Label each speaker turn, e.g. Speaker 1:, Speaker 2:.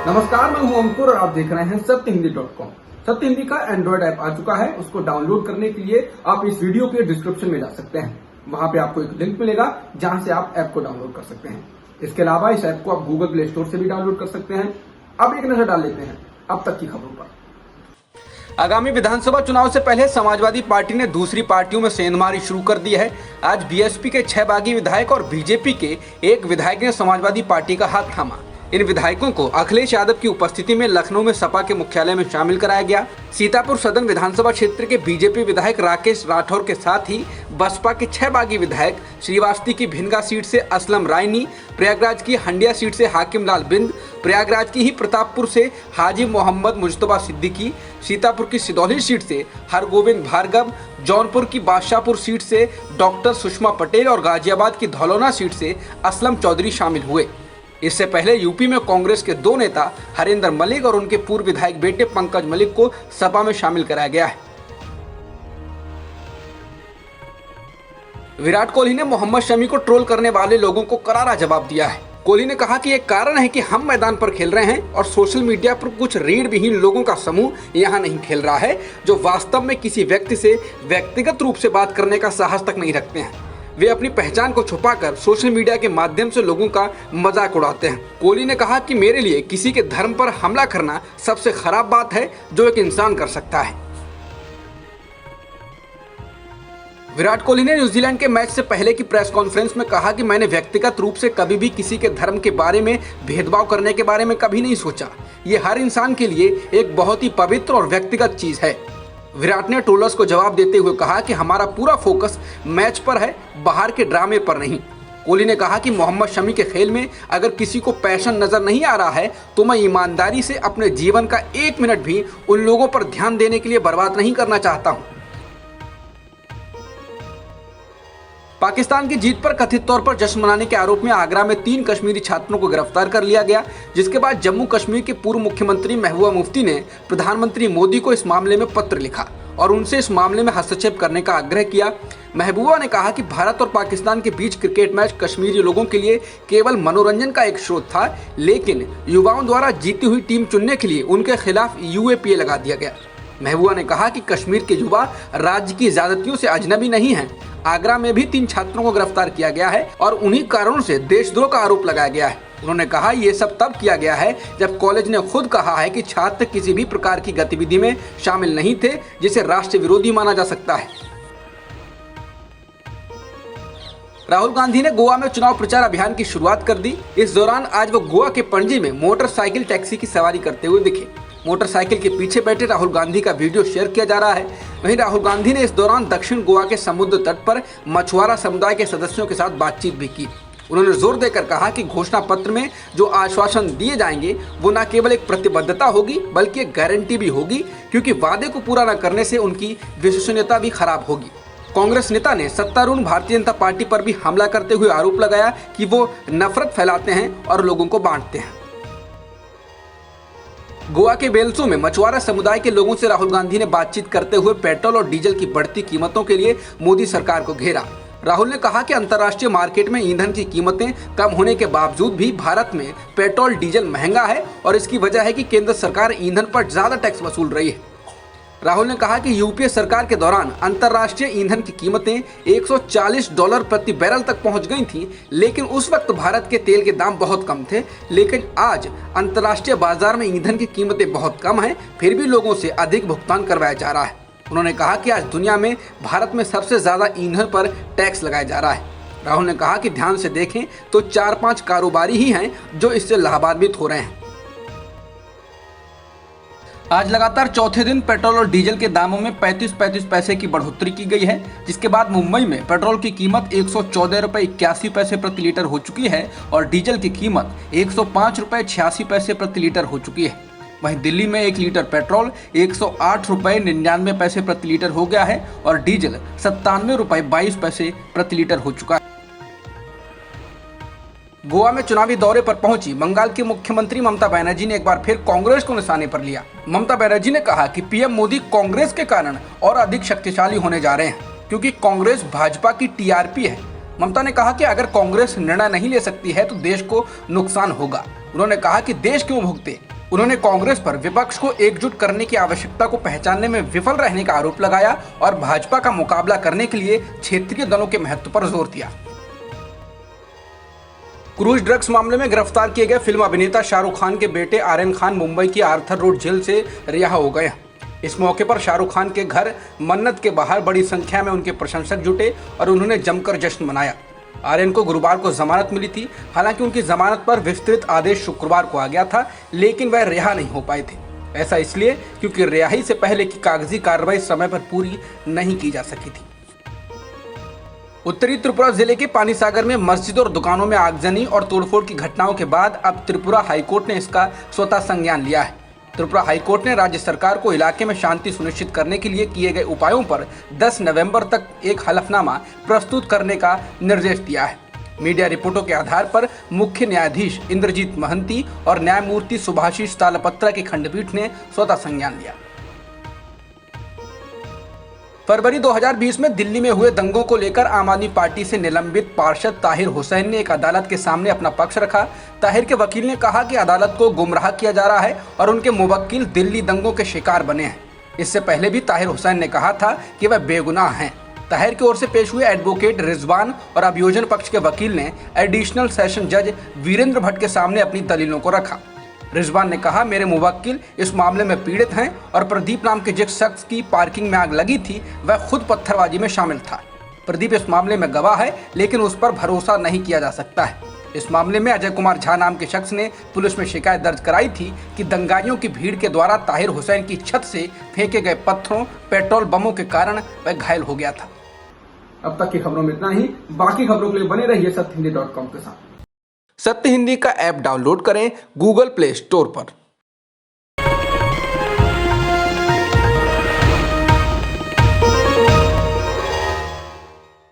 Speaker 1: नमस्कार, मैं हूं अंकुर और आप देख रहे हैं सत्यहिंदी.com। सत्य हिंदी का एंड्रॉइड ऐप आ चुका है। उसको डाउनलोड करने के लिए आप इस वीडियो के डिस्क्रिप्शन में जा सकते हैं। वहां पे आपको एक लिंक मिलेगा जहां से आप ऐप को डाउनलोड कर सकते हैं। इसके अलावा इस ऐप को आप गूगल प्ले स्टोर से भी डाउनलोड कर सकते हैं। अब एक नजर डाल लेते हैं अब तक की खबरों पर। आगामी विधानसभा चुनाव से पहले समाजवादी पार्टी ने दूसरी पार्टियों में सेंधमारी शुरू कर दी है। आज बीएसपी के 6 बागी विधायक और बीजेपी के एक विधायक ने समाजवादी पार्टी का हाथ थामा। इन विधायकों को अखिलेश यादव की उपस्थिति में लखनऊ में सपा के मुख्यालय में शामिल कराया गया। सीतापुर सदन विधानसभा क्षेत्र के बीजेपी विधायक राकेश राठौर के साथ ही बसपा के 6 बागी विधायक श्रीवास्ती की भिनगा सीट से असलम रायनी, प्रयागराज की हंडिया सीट से हाकिम लाल बिंद, प्रयागराज की ही प्रतापपुर से हाजी मोहम्मद मुजतबा सिद्दीकी, सीतापुर की सिदौली सीट से हरगोविंद भार्गव, जौनपुर की बादशाहपुर सीट से डॉक्टर सुषमा पटेल और गाजियाबाद की धौलौना सीट से असलम चौधरी शामिल हुए। इससे पहले यूपी में कांग्रेस के 2 नेता हरिंदर मलिक और उनके पूर्व विधायक बेटे पंकज मलिक को सपा में शामिल कराया गया है। विराट कोहली ने मोहम्मद शमी को ट्रोल करने वाले लोगों को करारा जवाब दिया है। कोहली ने कहा कि एक कारण है कि हम मैदान पर खेल रहे हैं और सोशल मीडिया पर कुछ रीढ़ विहीन लोगों का समूह यहाँ नहीं खेल रहा है, जो वास्तव में किसी व्यक्ति से व्यक्तिगत रूप से बात करने का साहस तक नहीं रखते हैं। वे अपनी पहचान को छुपाकर सोशल मीडिया के माध्यम से लोगों का मजाक उड़ाते हैं। कोहली ने कहा कि मेरे लिए किसी के धर्म पर हमला करना सबसे खराब बात है जो एक इंसान कर सकता है। विराट कोहली ने न्यूजीलैंड के मैच से पहले की प्रेस कॉन्फ्रेंस में कहा कि मैंने व्यक्तिगत रूप से कभी भी किसी के धर्म के बारे में भेदभाव करने के बारे में कभी नहीं सोचा। ये हर इंसान के लिए एक बहुत ही पवित्र और व्यक्तिगत चीज है। विराट ने ट्रोलर्स को जवाब देते हुए कहा कि हमारा पूरा फोकस मैच पर है, बाहर के ड्रामे पर नहीं। कोहली ने कहा कि मोहम्मद शमी के खेल में अगर किसी को पैशन नजर नहीं आ रहा है तो मैं ईमानदारी से अपने जीवन का 1 मिनट भी उन लोगों पर ध्यान देने के लिए बर्बाद नहीं करना चाहता हूं। पाकिस्तान की जीत पर कथित तौर पर जश्न मनाने के आरोप में आगरा में 3 कश्मीरी छात्रों को गिरफ्तार कर लिया गया, जिसके बाद जम्मू कश्मीर के पूर्व मुख्यमंत्री महबूबा मुफ्ती ने प्रधानमंत्री मोदी को इस मामले में पत्र लिखा और उनसे इस मामले में हस्तक्षेप करने का आग्रह किया। महबूबा ने कहा कि भारत और पाकिस्तान के बीच क्रिकेट मैच कश्मीरी लोगों के लिए केवल मनोरंजन का एक स्रोत था, लेकिन युवाओं द्वारा जीती हुई टीम चुनने के लिए उनके खिलाफ UAPA लगा दिया गया। महबूबा ने कहा कि कश्मीर के युवा राज्य की ज्यादतियों से अजनबी नहीं हैं। आगरा में भी 3 छात्रों को गिरफ्तार किया गया है और उन्हीं कारणों से देशद्रोह का आरोप लगाया गया है। उन्होंने कहा ये सब तब किया गया है जब कॉलेज ने खुद कहा है कि छात्र किसी भी प्रकार की गतिविधि में शामिल नहीं थे जिसे राष्ट्र विरोधी माना जा सकता है। राहुल गांधी ने गोवा में चुनाव प्रचार अभियान की शुरुआत कर दी। इस दौरान आज वो गोवा के पणजी में मोटरसाइकिल टैक्सी की सवारी करते हुए दिखे। मोटरसाइकिल के पीछे बैठे राहुल गांधी का वीडियो शेयर किया जा रहा है। वहीं राहुल गांधी ने इस दौरान दक्षिण गोवा के समुद्र तट पर मछुआरा समुदाय के सदस्यों के साथ बातचीत भी की। उन्होंने जोर देकर कहा कि घोषणा पत्र में जो आश्वासन दिए जाएंगे वो न केवल एक प्रतिबद्धता होगी बल्कि एक गारंटी भी होगी, क्योंकि वादे को पूरा न करने से उनकी विश्वसनीयता भी खराब होगी। कांग्रेस नेता ने सत्तारूढ़ भारतीय जनता पार्टी पर भी हमला करते हुए आरोप लगाया कि वो नफरत फैलाते हैं और लोगों को बांटते हैं। गोवा के बेलसो में मछुआरा समुदाय के लोगों से राहुल गांधी ने बातचीत करते हुए पेट्रोल और डीजल की बढ़ती कीमतों के लिए मोदी सरकार को घेरा। राहुल ने कहा कि अंतर्राष्ट्रीय मार्केट में ईंधन की कीमतें कम होने के बावजूद भी भारत में पेट्रोल डीजल महंगा है और इसकी वजह है कि केंद्र सरकार ईंधन पर ज्यादा टैक्स वसूल रही है। राहुल ने कहा कि यूपीए सरकार के दौरान अंतर्राष्ट्रीय ईंधन की कीमतें $140 प्रति बैरल तक पहुंच गई थीं, लेकिन उस वक्त भारत के तेल के दाम बहुत कम थे। लेकिन आज अंतर्राष्ट्रीय बाजार में ईंधन की कीमतें बहुत कम हैं, फिर भी लोगों से अधिक भुगतान करवाया जा रहा है। उन्होंने कहा कि आज दुनिया में भारत में सबसे ज्यादा ईंधन पर टैक्स लगाया जा रहा है। राहुल ने कहा कि ध्यान से देखें तो 4-5 कारोबारी ही हैं जो इससे लाभान्वित हो रहे हैं। आज लगातार चौथे दिन पेट्रोल और डीजल के दामों में 35 पैसे की बढ़ोतरी की गई है, जिसके बाद मुंबई में पेट्रोल की कीमत $114.81 प्रति लीटर हो चुकी है और डीजल की कीमत $105.86 प्रति लीटर हो चुकी है। वहीं दिल्ली में 1 लीटर पेट्रोल $108.99 प्रति लीटर हो गया है और डीजल $97.22 प्रति लीटर हो चुका है। गोवा में चुनावी दौरे पर पहुंची बंगाल की मुख्यमंत्री ममता बनर्जी ने एक बार फिर कांग्रेस को निशाने पर लिया। ममता बनर्जी ने कहा कि पीएम मोदी कांग्रेस के कारण और अधिक शक्तिशाली होने जा रहे हैं, क्योंकि कांग्रेस भाजपा की टीआरपी है। ममता ने कहा कि अगर कांग्रेस निर्णय नहीं ले सकती है तो देश को नुकसान होगा। उन्होंने कहा कि देश क्यों भुगते, उन्होंने कांग्रेस पर विपक्ष को एकजुट करने की आवश्यकता को पहचानने में विफल रहने का आरोप लगाया और भाजपा का मुकाबला करने के लिए क्षेत्रीय दलों के महत्व पर जोर दिया। क्रूज ड्रग्स मामले में गिरफ्तार किए गए फिल्म अभिनेता शाहरुख खान के बेटे आर्यन खान मुंबई की आर्थर रोड जेल से रिहा हो गए हैं। इस मौके पर शाहरुख खान के घर मन्नत के बाहर बड़ी संख्या में उनके प्रशंसक जुटे और उन्होंने जमकर जश्न मनाया। आर्यन को गुरुवार को जमानत मिली थी। हालांकि उनकी जमानत पर विस्तृत आदेश शुक्रवार को आ गया था, लेकिन वह रिहा नहीं हो पाए थे। ऐसा इसलिए क्योंकि रिहाई से पहले की कागजी कार्रवाई समय पर पूरी नहीं की जा सकी थी। उत्तरी त्रिपुरा जिले के पानीसागर में मस्जिद और दुकानों में आगजनी और तोड़फोड़ की घटनाओं के बाद अब त्रिपुरा हाईकोर्ट ने इसका स्वतः संज्ञान लिया है। त्रिपुरा हाईकोर्ट ने राज्य सरकार को इलाके में शांति सुनिश्चित करने के लिए किए गए उपायों पर 10 नवंबर तक एक हलफनामा प्रस्तुत करने का निर्देश दिया है। मीडिया रिपोर्टों के आधार पर मुख्य न्यायाधीश इंद्रजीत महंती और न्यायमूर्ति सुभाषिष तालपत्रा की खंडपीठ ने स्वतः संज्ञान लिया। फरवरी 2020 में दिल्ली में हुए दंगों को लेकर आम आदमी पार्टी से निलंबित पार्षद ताहिर हुसैन ने एक अदालत के सामने अपना पक्ष रखा। ताहिर के वकील ने कहा कि अदालत को गुमराह किया जा रहा है और उनके मुवक्किल दिल्ली दंगों के शिकार बने हैं। इससे पहले भी ताहिर हुसैन ने कहा था कि वह बेगुनाह हैं। ताहिर की ओर से पेश हुए एडवोकेट रिजवान और अभियोजन पक्ष के वकील ने एडिशनल सेशन जज वीरेंद्र भट्ट के सामने अपनी दलीलों को रखा। रिजवान ने कहा, मेरे मुवक्किल इस मामले में पीड़ित हैं और प्रदीप नाम के जिस शख्स की पार्किंग में आग लगी थी वह खुद पत्थरबाजी में शामिल था। प्रदीप इस मामले में गवाह है, लेकिन उस पर भरोसा नहीं किया जा सकता है। इस मामले में अजय कुमार झा नाम के शख्स ने पुलिस में शिकायत दर्ज कराई थी कि दंगाइयों की भीड़ के द्वारा ताहिर हुसैन की छत से फेंके गए पत्थरों, पेट्रोल बमों के कारण वह घायल हो गया था। अब तक की खबरों में इतना ही। बाकी खबरों के लिए बने रहिए सत्यहिंदी.com के साथ। सत्य हिंदी का ऐप डाउनलोड करें गूगल प्ले स्टोर पर।